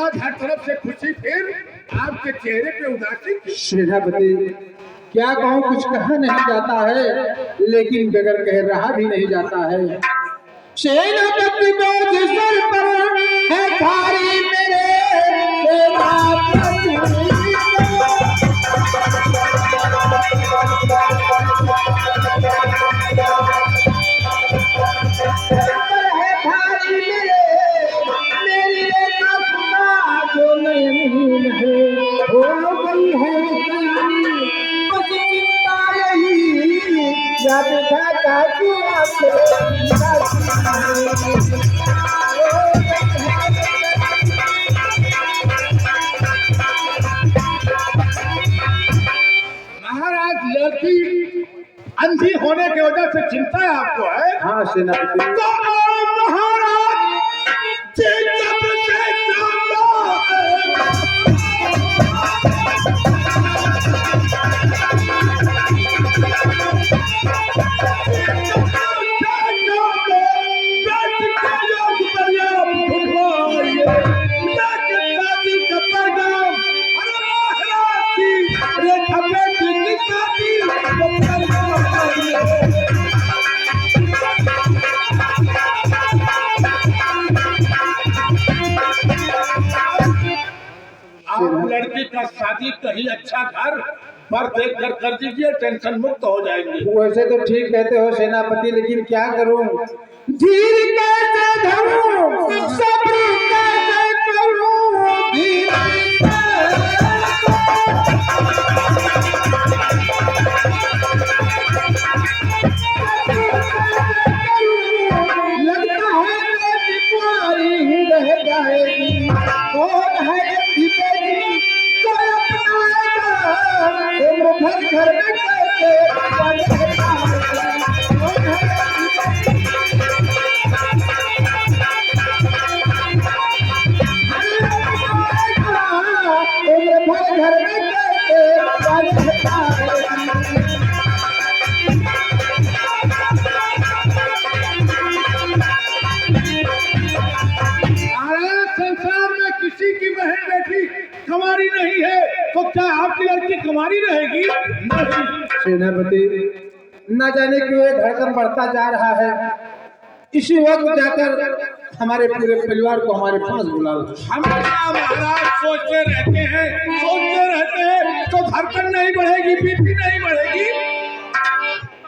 आज हर तरफ से खुशी, फिर आपके चेहरे पे उदासी। सेनापति क्या कहूँ, कुछ कहा नहीं जाता है, लेकिन बगैर कह रहा भी नहीं जाता है। सेनापति बोझ सर पर है भारी मेरे महाराज, लड़की अंधी होने की वजह से चिंता है आपको, है? हाँ सेनापति। तो महाराज लड़की का शादी कहीं अच्छा घर पर देख कर दीजिए, टेंशन मुक्त हो जाएंगे। वैसे तो ठीक कहते हो सेनापति, लेकिन क्या करूं, धीर कैसे धरूं, सब्र कैसे करूं, धीर लगता है कि कुंवारी ही रह जाएगी। कौन है घर घर में संसार में किसी की बहन बेटी कुंवारी नहीं है, तो क्या आपकी लड़की कुंवारी रहेगी? सेनापति न जाने क्यों ये धड़कन बढ़ता जा रहा है। इसी वक्त जाकर हमारे पूरे परिवार को हमारे पास बुला लो। हमेशा महाराज सोचते रहते हैं तो धड़कन नहीं बढ़ेगी, बीपी नहीं बढ़ेगी।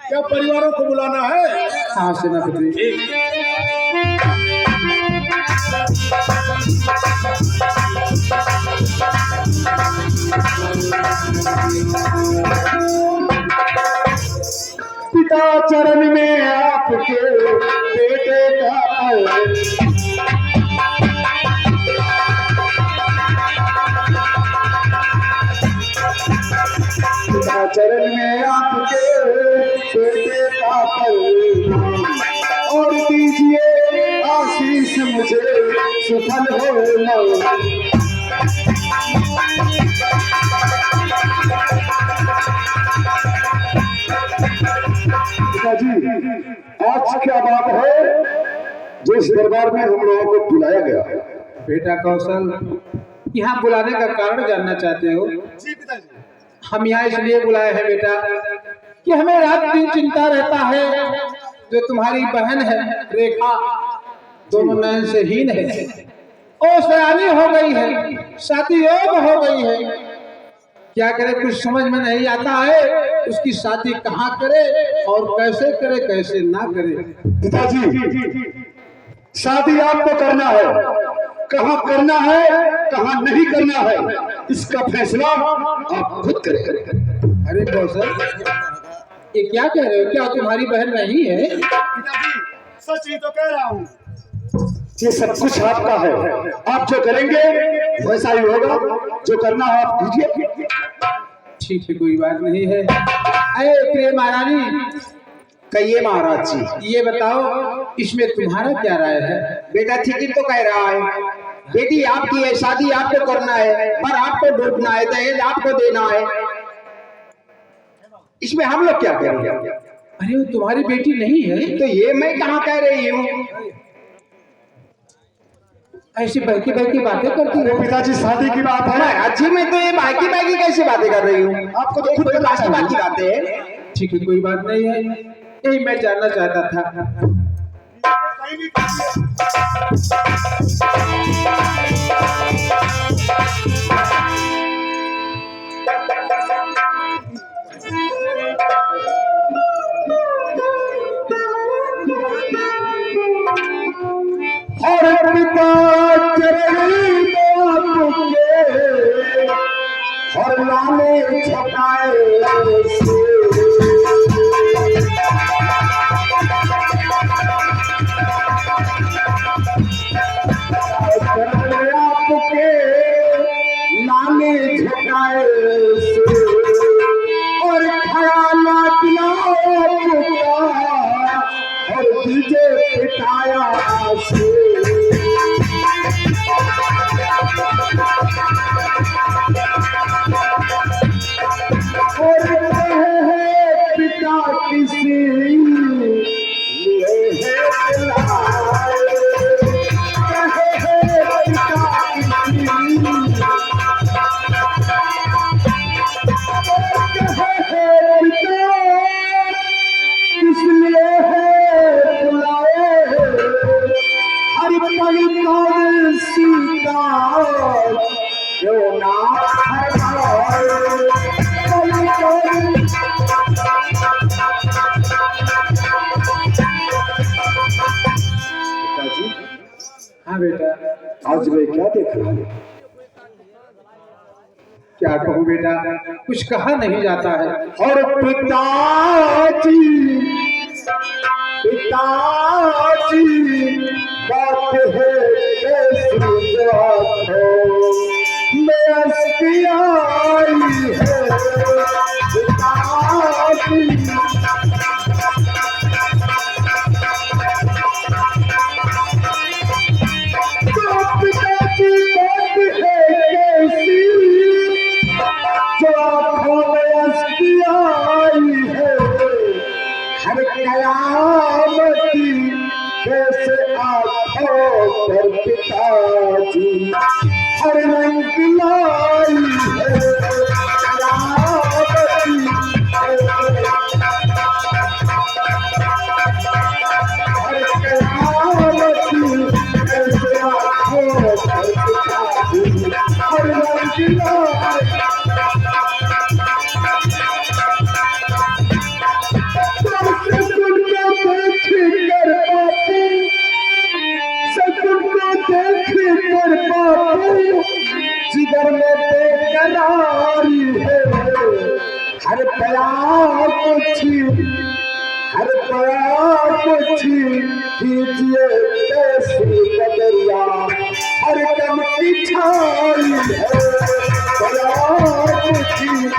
क्या परिवारों को बुलाना है? हाँ सेनापति। पिता चरण में आपके बेटे का पिता चरण में आपके बेटे का और दीजिए आशीष मुझे सफल हो। पिताजी, आज क्या बात है जो इस दरबार में हम लोगों को बुलाया गया? बेटा कौशल, यहाँ बुलाने का कारण जानना चाहते हो? जी पिताजी। हम यहाँ इसलिए बुलाए हैं बेटा कि हमें रात दिन चिंता रहता है, जो तुम्हारी बहन है रेखा, दोनों नयन से हीन है, और सयानी हो गई है, शादी योग हो गई है। क्या करे कुछ समझ में नहीं आता है, उसकी शादी कहाँ करे और कैसे करे, कैसे ना करे। पिताजी, शादी आपको करना है, कहाँ करना है कहाँ नहीं करना है, इसका फैसला आप खुद करें। अरे कौशल, ये क्या कह रहे हो? क्या तुम्हारी बहन नहीं है? पिताजी सच ही तो कह रहा हूँ। ये सब कुछ आपका है, आप जो करेंगे वैसा ही होगा, जो करना है आप कीजिए। ठीक है, कोई बात नहीं है। अरे प्रिय महारानी, कहिए महाराज जी। ये बताओ इसमें तुम्हारा क्या राय है? बेटा ठीक ही तो कह रहा है, बेटी आपकी है, शादी आपको करना है, पर आपको डूबना है, दहेज आपको देना है, इसमें हम लोग क्या करेंगे? अरे वो तुम्हारी बेटी नहीं है? तो ये मैं कहाँ कह रही हूँ? ऐसी बहकी बहकी बातें करती अरे हो। पिताजी शादी की बात है। अच्छी मैं तो ये बाकी बाकी कैसे बातें कर रही हूँ? आपको तो खुद कोई पता बाकी है। बाकी बातें है। ठीक है, कोई बात नहीं है, यही मैं जानना चाहता था। हर पिता चरण बाप के हर लाले छटाए से चरण आपके लाले छटाए से और खयाला दिलाओ और दीजे पिटाया से और पिता किसी लिए है दिलाए पिता किसलिए है बुलाए हरि पवित्र सीता क्यों ना पिताजी हाँ बेटा, आज मैं क्या देख रहा हूँ? क्या कहूँ बेटा, कुछ कहा नहीं जाता है। और पिताजी पिताजी बात है कैसी बात हो मैं हंसी आई है पिताजी तो पिताजी बात है कैसी जो आँखों में हंसी आई है हर कयामती कैसे आँखों पर पिताजी हर रंग लाई है कयामती हर कयामती कैसे आँखों पर पिताजी हर रंग लाई जिगर में बेकरारी है हर प्यार हर प्यार कीजिए कैसी बदरिया हर कम की छाई है प्यार कीजिए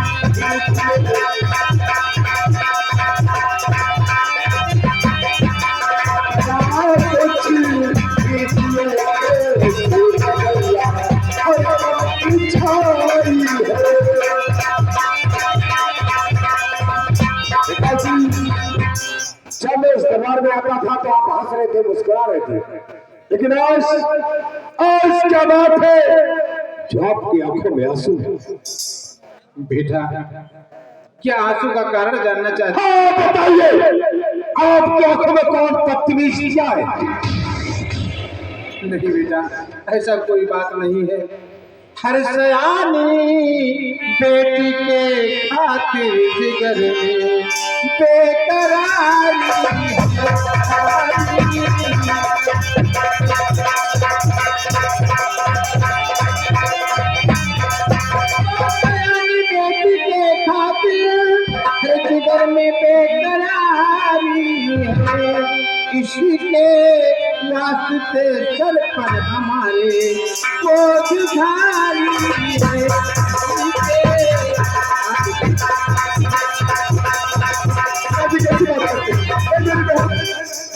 जब मैं इस दरबार में आता था तो आप हंस रहे थे मुस्कुरा रहे थे लेकिन आज आज क्या बात है जो आपकी आंखों में आंसू है बेटा, क्या आंसू का कारण जानना चाहते? हाँ बताइए आपकी आंखों में कौन बदतमीजी क्या है नहीं बेटा, ऐसा कोई बात नहीं है। हर सयानी बेटी के खातिर जिगर में बेकरारी बेटी के खातिर जिगर में बेकरारी है। इसी के वास्ते सर पर हमारे बोझ भारी है।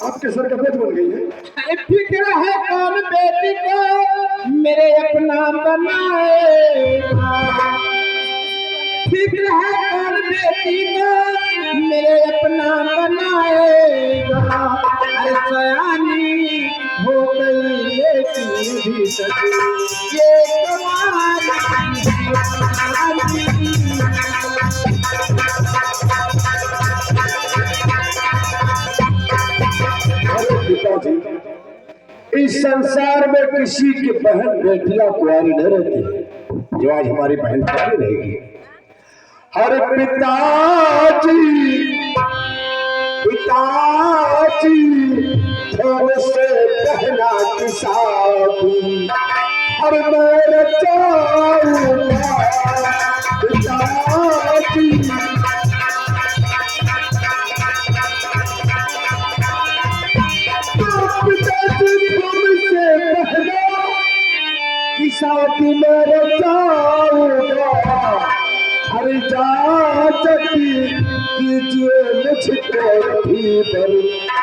आपके सर का बोझ बन गई है फिक्र है कौन बेटी को मेरे अपना बनाएगा। फिक्र है कौन बेटी को मेरे अपना बनाएगा। अरे सयानी हो गई ये बेटी भी सजी, ये कमाल की अरे पिताजी, इस संसार में किसी की बहन बेटियां कुंवारी न रहती है जो आज हमारी बहन कुंवारी रहेगी। हर पिताजी पिताजी थोड़े से बहना की शादी हर मेरे चाऊंगा पिताजी। शादी मेरे चाऊंगा हर जाती कीजिए मुझको भी पर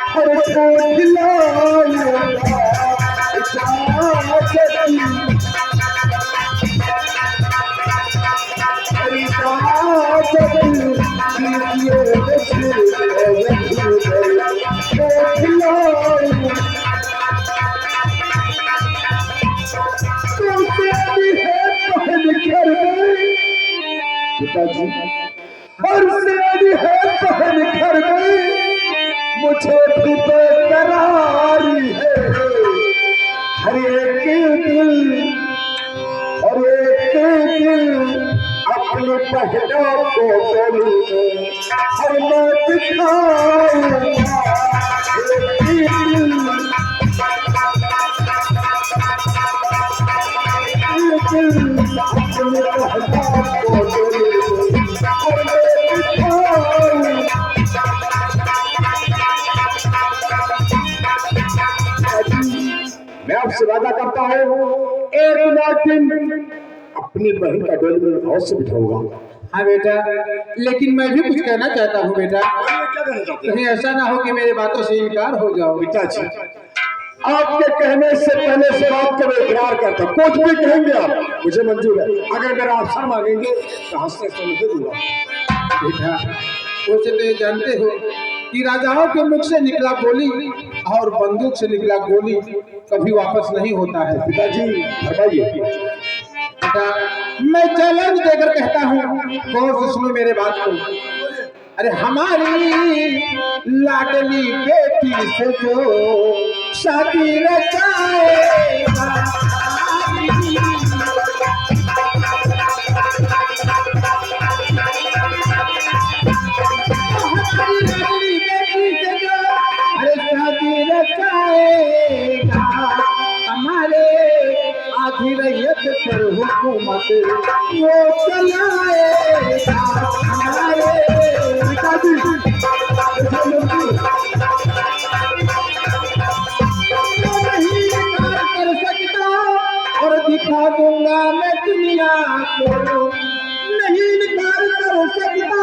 हर को खिलाऊंगा जाती हर जाती कीजिए मुझको खिलाऊंगा। पिताजी और सियानी है बहन घर गई मुझे भी बेकरारी है। हर एक दिल अपने बहनों को बोलूं हर मैं दिखाऊंगा मैं आपसे वादा करता हूँ एक ना दिन अपनी बहन का डोली में अवश्य बिठाऊंगा। हाँ बेटा, लेकिन मैं भी कुछ कहना चाहता हूँ बेटा। क्या कहना चाहते हैं? कहीं ऐसा ना हो कि मेरी बातों से इनकार हो जाओ। पिताजी, आपके कहने से पहले से बात को मैं इकरार करता हूँ। कुछ भी कहेंगे आप मुझे मंजूर है। अगर मेरा अवसर मांगेंगे तो हंसने से मैं दे दूंगा। बेटा, वो से तो ये जानते हो कि राजाओं के मुख से निकला बोली और बंदूक से निकला गोली कभी वापस नहीं होता है। पिताजी फरमाइए। बेटा, मैं चैलेंज देकर कहता हूँ, गौर से सुनो मेरे बात को। अरे हमारी लाडली बेटी से जो शादी रचाएगा शादी रचाएगा हमारे आधी रैयत पर हुकूमत वो चलाएगा हमारे पिताजी। नहीं कर सकता और दिखा दूंगा मैं दुनिया को, नहीं इनकार कर सकता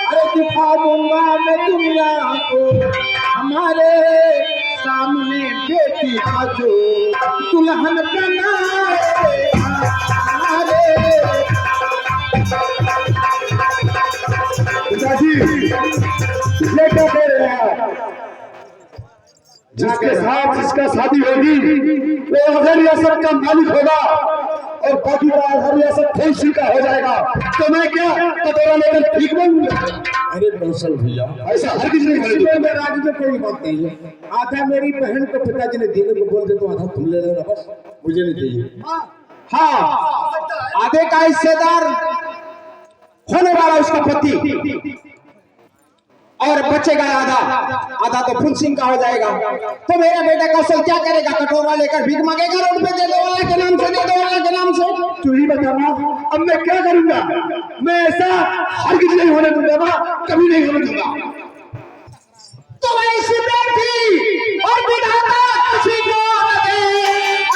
अरे दिखा दूंगा मैं दुनिया को हमारे सामने बेटी का जो दुल्हन बनाए हमारे। पिताजी ये क्या कह रहे हैं? जिसके साथ जिसका शादी होगी वो आधा रियासत का मालिक होगा और बाकी का आधा रियासत फौजी का हो जाएगा। तो मैं क्या कटोरा लेकर ठीक बनूंगा? अरे कौशल भैया, ऐसा हर किसी में राज्य में कोई बात नहीं है। आधा मेरी बहन को पिताजी ने देने को बोल दे तो आधा तुम ले लेना, बस मुझे नहीं चाहिए। हाँ, आधे का हिस्सेदार होने वाला उसका पति और बचेगा आधा, आधा तो फुल सिंह का हो जाएगा। तो मेरा बेटा कौशल क्या करेगा? कटोरा लेकर भीख मांगेगा रोड पे, दे दो वाले के नाम से, दे दो वाले के नाम से। तू ही बताना अब मैं क्या करूंगा? मैं ऐसा हर किसी नहीं होने दूंगा ना, कभी नहीं होने दूंगा। तो ऐसी बेटी और विधाता किसी को न दे,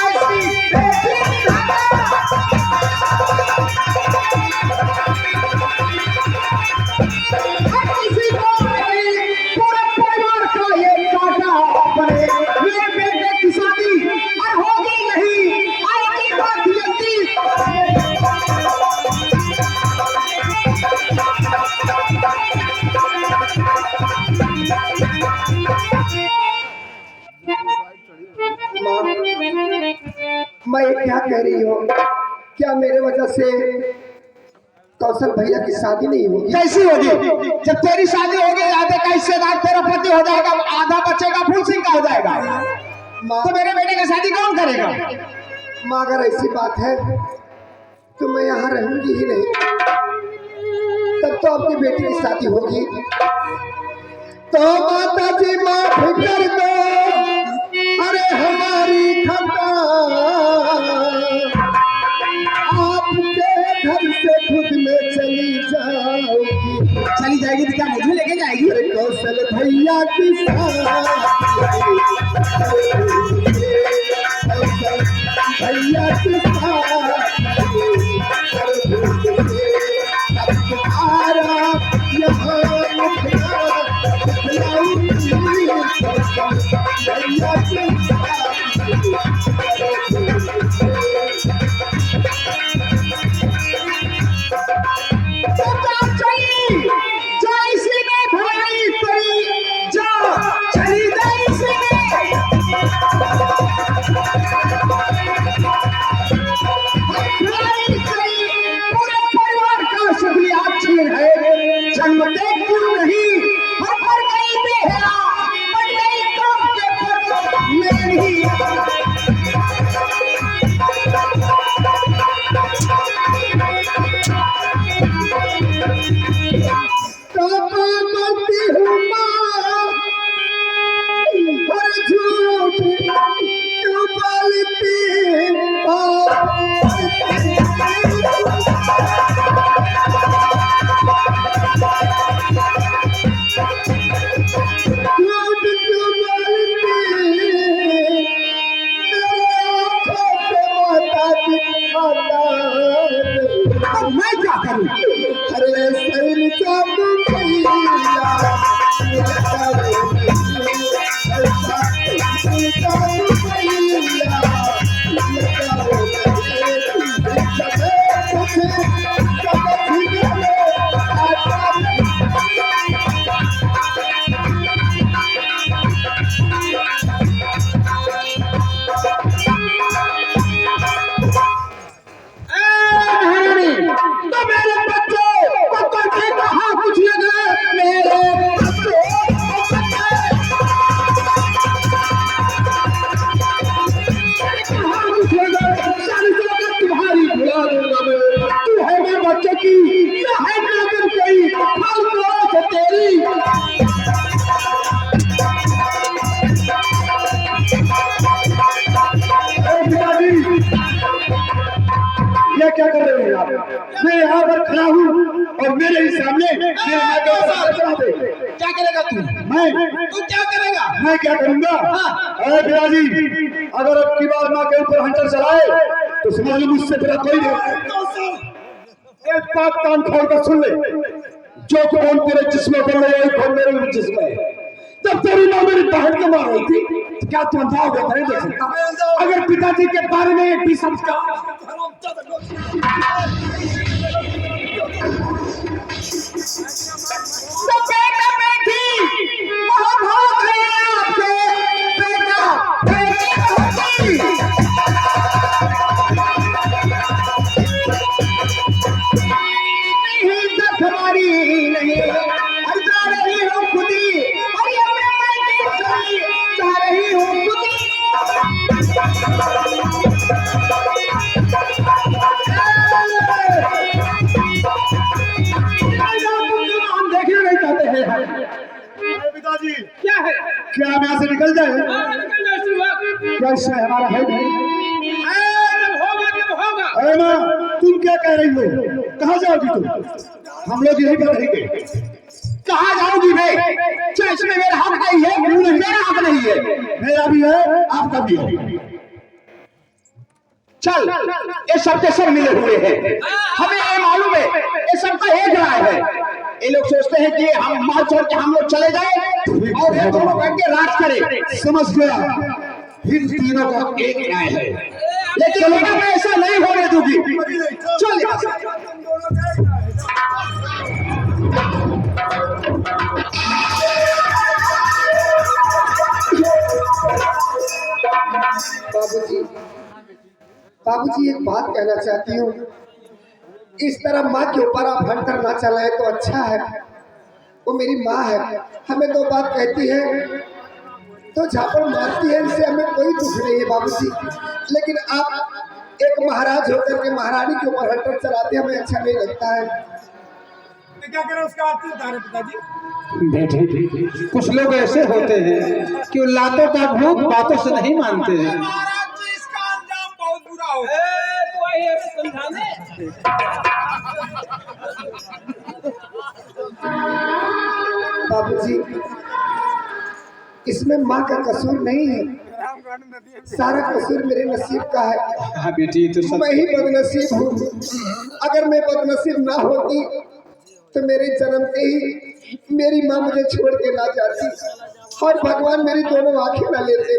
ऐसी बेटी किसी को न दे, पूरे परिवार का ये काटा पड़े। मेरे बेटे की शादी और होगी नहीं, आएगी बात जल्दी। रही हो, क्या मेरे वजह से कौशल भैया की शादी नहीं होगी? कैसी होगी? जब तेरी शादी होगी आधे का हिस्सेदार तेरा पति हो जाएगा, आधा बचेगा फूल सिंह का हो जाएगा। तो मेरे बेटे की शादी कौन करेगा? माँ अगर ऐसी बात है तो मैं यहाँ रहूंगी ही नहीं। तब तो आपकी बेटी की शादी होगी। तो माता जी माफ कर दो, अरे हमारी खता, आपके घर से खुद में चली जाऊंगी। चली जाएगी तो क्या मुझे लेके जाएगी? अरे कौशल भैया की भैया की क्या कर रहे हैं आप? मैं यहाँ पर खड़ा हूँ और मेरे ही सामने क्या करेगा तू? तू क्या करेगा? मैं क्या करूँगा? अरे बिराजी, अगर अब की बार माँ के ऊपर हंटर चलाए तो समझ लो मुझसे तेरा कोई नहीं। एक बात कान खोल कर सुन ले, जो कौन तेरे जिस्म पर ले वही कौन मेरे भी जिस्म है। जब तेरी माँ मेरी बहन को मार रही थी तो क्या तू अंधा हो गया था? नहीं देख सकता? अगर पिताजी के बारे में एक भी शब्द का पिताजी क्या है? क्या हम यहाँ से निकल जाए? क्या इसमें हमारा है नहीं? जब होगा अरे माँ, तुम क्या कह रही हो? कहाँ जाओगी तुम? हम लोग यहीं पर रहेंगे। कहाँ जाऊंगी मैं? क्या इसमें मेरा हक नहीं है? मेरा हक नहीं है। मेरा भी है, आपका भी है। चल, ये सब के सब मिले हुए हैं। हमें ये मालूम है ये सबका एक राय है। ये लोग सोचते हैं कि हम माल छोड़ के हम लोग चले जाए और ये दोनों बैठ के राज करें। समझ गया, इन तीनों का एक न्याय है, लेकिन मैं ऐसा नहीं होने दूंगी। चल यहाँ से। बाबूजी बाबूजी एक बात कहना चाहती हूँ, इस तरह माँ के ऊपर आप हंटर ना चलाए तो अच्छा है। वो मेरी माँ है, हमें दो बात कहती है तो झापड़ मारती है, इससे हमें कोई दुख नहीं है बाबूजी। लेकिन आप एक महाराज होकर के महारानी के ऊपर हंटर चलाते हमें अच्छा नहीं लगता है। तो क्या करें, उसका अर्थ बता रहे पिताजी। बेटे, कुछ लोग ऐसे होते हैं कि वो लातों का भूत बातों से नहीं मानते हैं। महाराज जी, इसका अंजाम बहुत बुरा होगा। तो आइए हमें समझाने। बाबूजी, इसमें माँ का कसूर नहीं है, सारा कसूर मेरे नसीब का है। हाँ बेटी, तो सब मैं ही बदनसीब हूँ। अगर मैं बदनसीब ना होती तो मेरे जन्मते ही मेरी माँ मुझे छोड़ के ना जाती और भगवान मेरी दोनों आंखें ना लेते।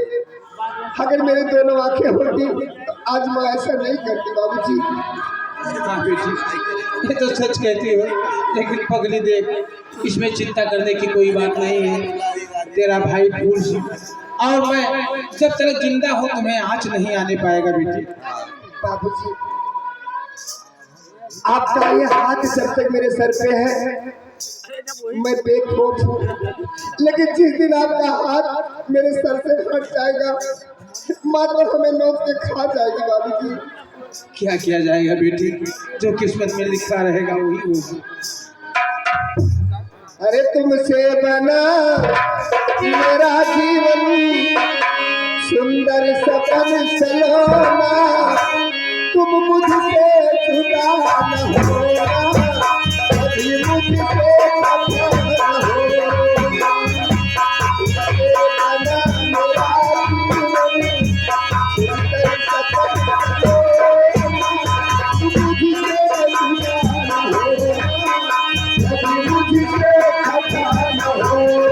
अगर मेरी दोनों आंखें होती तो आज माँ ऐसा नहीं करती बाबूजी। हाँ बेटी, ये तो सच कहती हो, लेकिन पगली देख, इसमें चिंता करने की कोई बात नहीं है। तेरा भाई फूल और मैं जब तक जिंदा हो तुम्हें आँच नहीं आने पाएगा बेटी। बाबूजी, आपका ये हाथ जब तक मेरे सर पे है मैं बेखौफ हूँ, लेकिन जिस दिन आपका हाथ मेरे सर से हट जाएगा माँ तो हमें नोच के खा जाएगी बाबूजी। क्या किया जाएगा बेटी, जो किस्मत में लिखा रहेगा वही होगा। अरे तुमसे बना मेरा जीवन सुंदर सपन सलोना, तुम मुझसे जुदा न होना, कभी मुझसे खफा न होना। तुमसे बना मेरा जीवन सुंदर सपन सलोना, तुम मुझसे जुदा न होना, कभी मुझसे खफा न होना।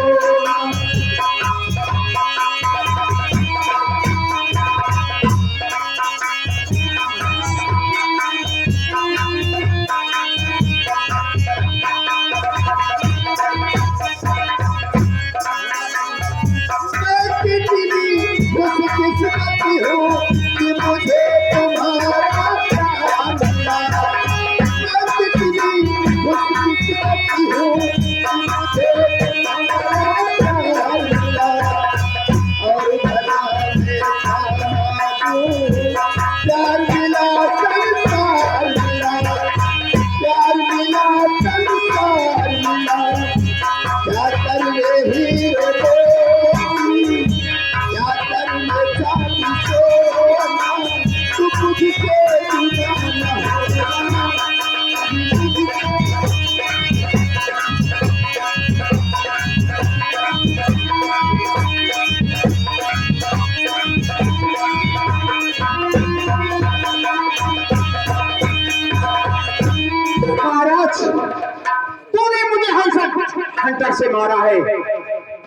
हंटर से मारा है,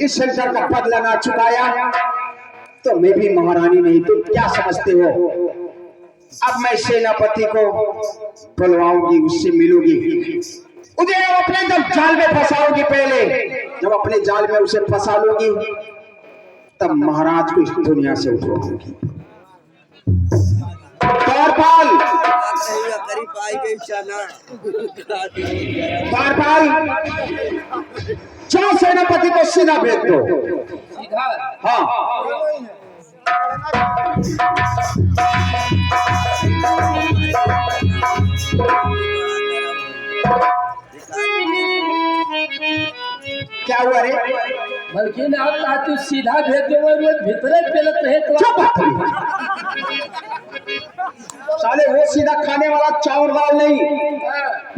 इस हंटर का बदला ना चुकाया तो मैं भी महारानी नहीं। तुम क्या समझते हो? अब मैं सेनापति को बुलवाऊंगी, उससे मिलूंगी, उसे अपने जब जाल में फंसाऊंगी। पहले जब अपने जाल में उसे फंसा लूंगी तब महाराज को इस दुनिया से उठवाऊंगी। द्वारपाल, द्वारपाल, जाओ सेनापति को सीधा भेज दो। सीधा? हाँ। क्या हुआ रे? बल्कि ना आप तू सीधा भेज दे, भीतरे पेलत रहे तो साले वो सीधा खाने वाला चावल वाल नहीं,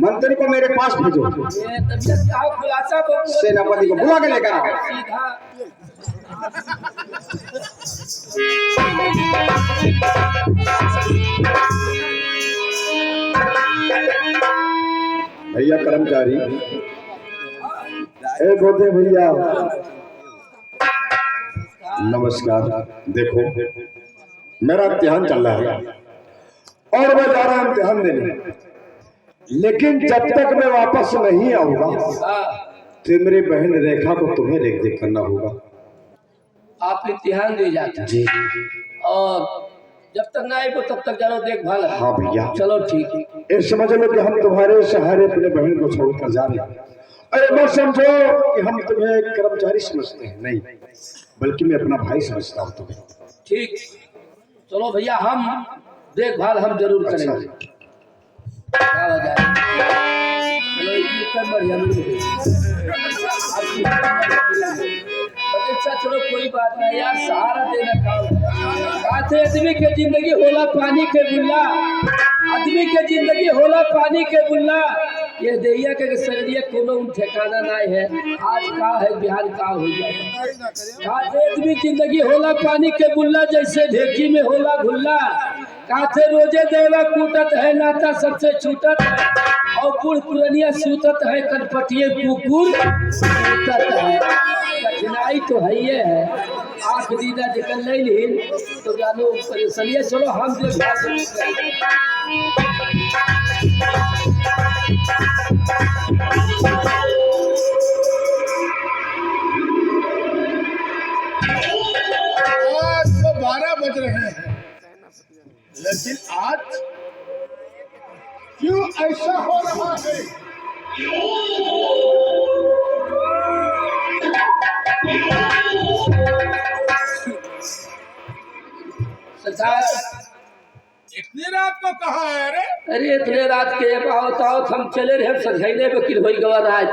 मंत्री को मेरे पास भेजो। ये तबीयत का खुलासा को सेनापति को बुला के लेकर आओ। सीधा भैया कर्मचारी, ए गोदे भैया नमस्कार। देखो मेरा इम्तिहान चल रहा है और मैं जा रहा हूं इम्तिहान देने, लेकिन जब तक मैं वापस नहीं आऊंगा तो मेरी बहन रेखा को तुम्हें देख देख करना होगा। आप इम्तिहान दे जाते जी। और जब तक ना आए वो तब तक जानो देखभाल है। हाँ भैया, चलो ठीक है। ये समझ लो कि हम तुम्हारे सहारे अपने बहन को छोड़कर जा रहे हैं। अरे मत समझो कि हम तुम्हें कर्मचारी समझते हैं, नहीं, बल्कि मैं अपना भाई समझता हूँ तुम्हें। ठीक, चलो भैया, हम देखभाल हम जरूर करेंगे। क्या हो जाए? चलो एक कर बढ़िया अच्छा, चलो कोई बात नहीं यार, सहारा देना काम। आदमी के जिंदगी होला पानी के बुल्ला, आदमी के जिंदगी होला पानी के बुल्ला। ये दैया के शरीर कोनो ठिकाना नहीं है, आज का है बिहार का हो जाए। आदमी जिंदगी होला पानी के बुल्ला, जैसे ढेकी में होला घुल्ला। काथे रोजे देवा कूटत है, नाता सबसे छूटत है, और बूढ़ पुरनिया सूतत है, कनपटिए कुकुर सूतत है। कठिनाई तो है ये है, आँख दीदा निकल नहीं ली तो जानो परेशानी। चलो हम आज तो 12 बज रहे हैं, लेकिन आज क्यों ऐसा हो रहा है? सरकार, इतनी रात को कहाँ है? अरे इतने रात के बताओ, हम चले रहे सधैने वकील हो गवा रात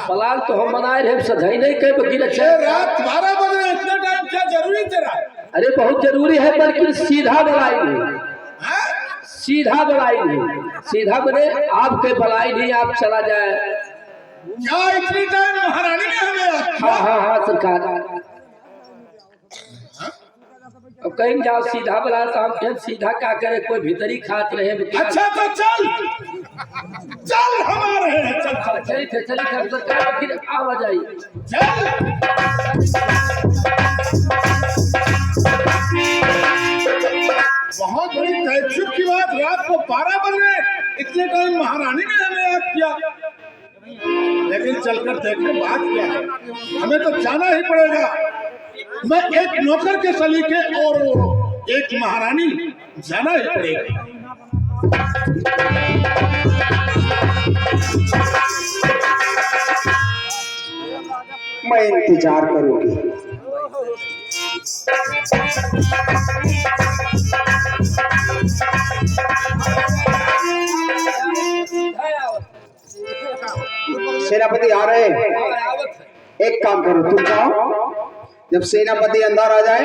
पलाल तो हम बनाए रहे सधैने के वकील। अच्छा रात 12 बज रहे, इतना टाइम क्या जरूरी तेरा? अरे बहुत जरूरी है, बल्कि सीधा बुलाई नहीं, सीधा बुलाई नहीं, सीधा बने आपके बुलाई नहीं, आप चला जाए। क्या इतनी टाइम महारानी ने हमें? हाँ हाँ हाँ सरकार, अब कहीं जाओ सीधा बुला तो हम फिर सीधा क्या करे, कोई भीतरी खात रहे। अच्छा तो चल चल, हम आ रहे हैं, चल चली थे सरकार, फिर आवा जाइए। चल। बहुत बड़ी तहजीब की बात, रात को 12 बज रहे, इतने टाइम महारानी ने हमें याद किया। लेकिन चलकर देखें बात क्या है, हमें तो जाना ही पड़ेगा। मैं एक नौकर के सलीके और एक महारानी, जाना ही पड़ेगा। मैं इंतजार करूंगी। सेनापति आ रहे हैं, एक काम करो, तुम जाओ, जब सेनापति अंदर आ जाए